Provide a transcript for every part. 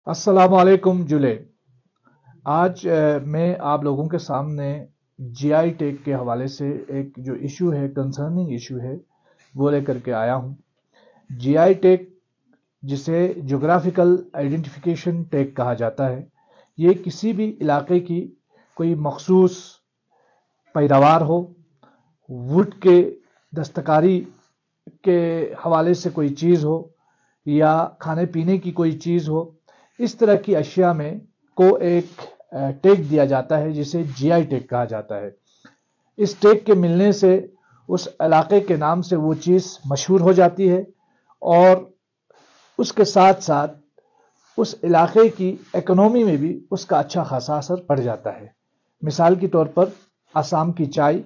السلام علیکم جلے۔ آج میں آپ لوگوں کے سامنے جی آئی ٹیگ کے حوالے سے ایک جو ایشو ہے، کنسرننگ ایشو ہے، وہ لے کر کے آیا ہوں۔ جی آئی ٹیگ، جسے جغرافیکل آئیڈینٹیفیکیشن ٹیگ کہا جاتا ہے، یہ کسی بھی علاقے کی کوئی مخصوص پیداوار ہو، ووڈ کے دستکاری کے حوالے سے کوئی چیز ہو، یا کھانے پینے کی کوئی چیز ہو، اس طرح کی اشیاء میں کو ایک ٹیگ دیا جاتا ہے جسے جی آئی ٹیگ کہا جاتا ہے۔ اس ٹیگ کے ملنے سے اس علاقے کے نام سے وہ چیز مشہور ہو جاتی ہے، اور اس کے ساتھ ساتھ اس علاقے کی اکنومی میں بھی اس کا اچھا خاصا اثر پڑ جاتا ہے۔ مثال کے طور پر آسام کی چائے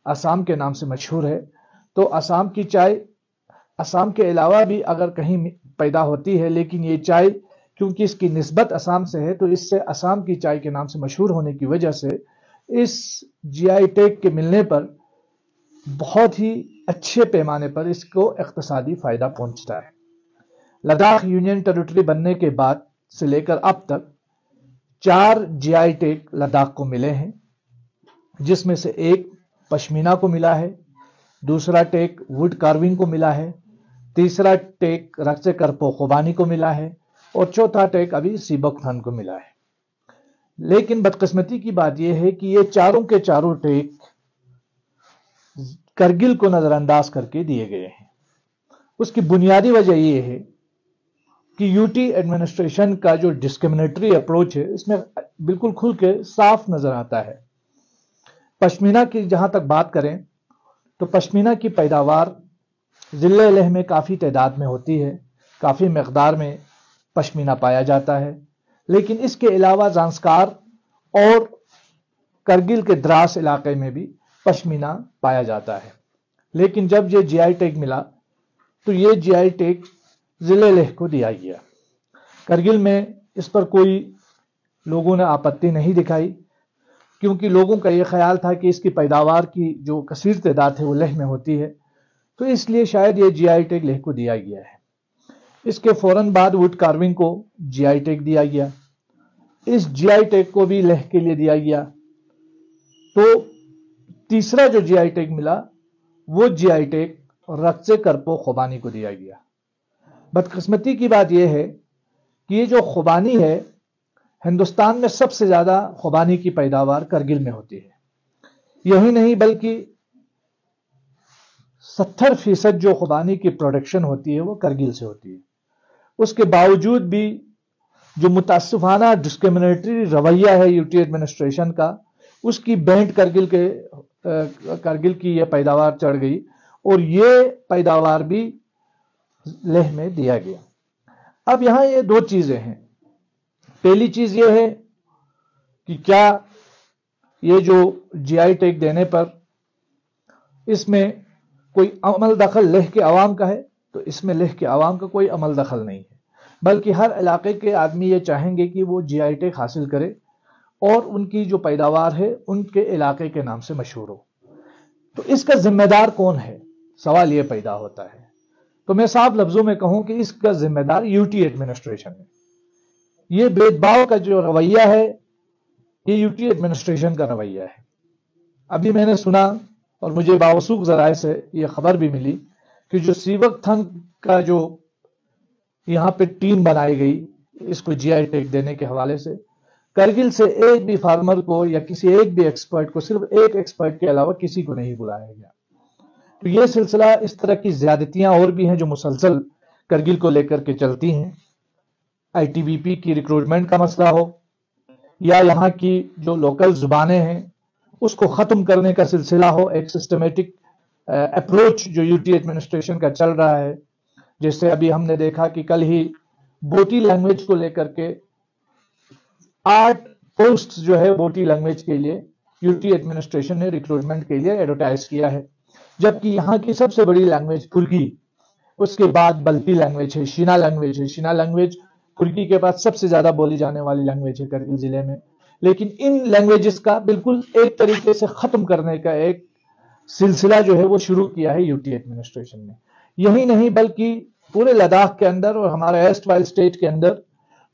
آسام کے نام سے مشہور ہے، تو آسام کی چائے آسام کے علاوہ بھی اگر کہیں پیدا ہوتی ہے، لیکن یہ چائے کیونکہ اس کی نسبت آسام سے ہے، تو اس سے آسام کی چائے کے نام سے مشہور ہونے کی وجہ سے اس جی آئی ٹیگ کے ملنے پر بہت ہی اچھے پیمانے پر اس کو اقتصادی فائدہ پہنچتا ہے۔ لداخ یونین ٹیریٹری بننے کے بعد سے لے کر اب تک 4 جی آئی ٹیگ لداخ کو ملے ہیں، جس میں سے ایک پشمینہ کو ملا ہے، دوسرا ٹیگ ووڈ کارونگ کو ملا ہے، تیسرا ٹیگ رقص کرپو خوبانی کو ملا ہے، اور چوتھا ٹیگ ابھی سیبک تھن کو ملا ہے۔ لیکن بدقسمتی کی بات یہ ہے کہ یہ چاروں کے چاروں ٹیگ کرگل کو نظر انداز کر کے دیے گئے ہیں۔ اس کی بنیادی وجہ یہ ہے کہ یو ٹی ایڈمنسٹریشن کا جو ڈسکریمنیٹری اپروچ ہے، اس میں بالکل کھل کے صاف نظر آتا ہے۔ پشمینہ کی جہاں تک بات کریں تو پشمینہ کی پیداوار ضلع لیہ میں کافی تعداد میں ہوتی ہے، کافی مقدار میں پشمینہ پایا جاتا ہے، لیکن اس کے علاوہ زانسکار اور کرگل کے دراس علاقے میں بھی پشمینہ پایا جاتا ہے۔ لیکن جب یہ جی آئی ٹیگ ملا تو یہ جی آئی ٹیگ ضلع لیہ کو دیا گیا۔ کرگل میں اس پر کوئی لوگوں نے آپتی نہیں دکھائی، کیونکہ لوگوں کا یہ خیال تھا کہ اس کی پیداوار کی جو کثیر تعداد ہے وہ لیہ میں ہوتی ہے، تو اس لیے شاید یہ جی آئی ٹیگ لیہ کو دیا گیا ہے۔ اس کے فوراً بعد ووڈ کارونگ کو جی آئی ٹیگ دیا گیا۔ اس جی آئی ٹیگ کو بھی لیہ کے لیے دیا گیا۔ تو تیسرا جو جی آئی ٹیگ ملا وہ جی آئی ٹیگ رقص کرپو خوبانی کو دیا گیا۔ بدقسمتی کی بات یہ ہے کہ یہ جو خوبانی ہے، ہندوستان میں سب سے زیادہ خوبانی کی پیداوار کرگل میں ہوتی ہے۔ یہی نہیں بلکہ 70% جو خوبانی کی پروڈکشن ہوتی ہے وہ کرگل سے ہوتی ہے۔ اس کے باوجود بھی جو متاسفانہ ڈسکریمنیٹری رویہ ہے یو ٹی ایڈمنسٹریشن کا، اس کی بینٹ کرگل کی یہ پیداوار چڑھ گئی، اور یہ پیداوار بھی لیہ میں دیا گیا۔ اب یہاں یہ 2 چیزیں ہیں۔ پہلی چیز یہ ہے کہ کیا یہ جو جی آئی ٹیگ دینے پر اس میں کوئی عمل دخل لیہ کے عوام کا ہے؟ تو اس میں لیہ کے عوام کا کوئی عمل دخل نہیں ہے، بلکہ ہر علاقے کے آدمی یہ چاہیں گے کہ وہ جی آئی ٹیگ حاصل کرے اور ان کی جو پیداوار ہے ان کے علاقے کے نام سے مشہور ہو۔ تو اس کا ذمہ دار کون ہے؟ سوال یہ پیدا ہوتا ہے۔ تو میں صاف لفظوں میں کہوں کہ اس کا ذمہ دار یو ٹی ایڈمنسٹریشن ہے۔ یہ بید باؤ کا جو رویہ ہے، یہ یو ٹی ایڈمنسٹریشن کا رویہ ہے۔ ابھی میں نے سنا اور مجھے باوثوق ذرائع سے یہ خبر بھی ملی کہ جو سیبک تھن کا جو یہاں پہ ٹیم بنائی گئی اس کو جی آئی ٹیگ دینے کے حوالے سے، کرگل سے ایک بھی فارمر کو یا کسی ایک بھی ایکسپرٹ کو، صرف ایک ایکسپرٹ کے علاوہ کسی کو نہیں بلایا گیا۔ تو یہ سلسلہ، اس طرح کی زیادتیاں اور بھی ہیں جو مسلسل کرگل کو لے کر کے چلتی ہیں۔ آئی ٹی بی پی کی ریکروٹمنٹ کا مسئلہ ہو، یا یہاں کی جو لوکل زبانیں ہیں اس کو ختم کرنے کا سلسلہ ہو، ایک سسٹمیٹک اپروچ جو یو ٹی ایڈمنسٹریشن کا چل رہا ہے۔ جیسے ابھی ہم نے دیکھا کہ کل ہی بوٹی لینگویج کو لے کر کے 8 پوسٹ جو ہے بوٹی لینگویج کے لیے یو ٹی ایڈمنسٹریشن نے ریکروٹمنٹ کے لیے ایڈورٹائز کیا ہے، جبکہ یہاں کی سب سے بڑی لینگویج پرگی، اس کے بعد بلتی لینگویج ہے، شینا لینگویج ہے۔ شینا لینگویج ترکی کے بعد سب سے زیادہ بولی جانے والی لینگویج ہے کرگل ضلع میں، لیکن ان لینگویجز کا بالکل ایک طریقے سے ختم کرنے کا ایک سلسلہ جو ہے وہ شروع کیا ہے یو ٹی ایڈمنسٹریشن نے۔ یہی نہیں بلکہ پورے لداخ کے اندر اور ہمارے ایسٹ وائل اسٹیٹ کے اندر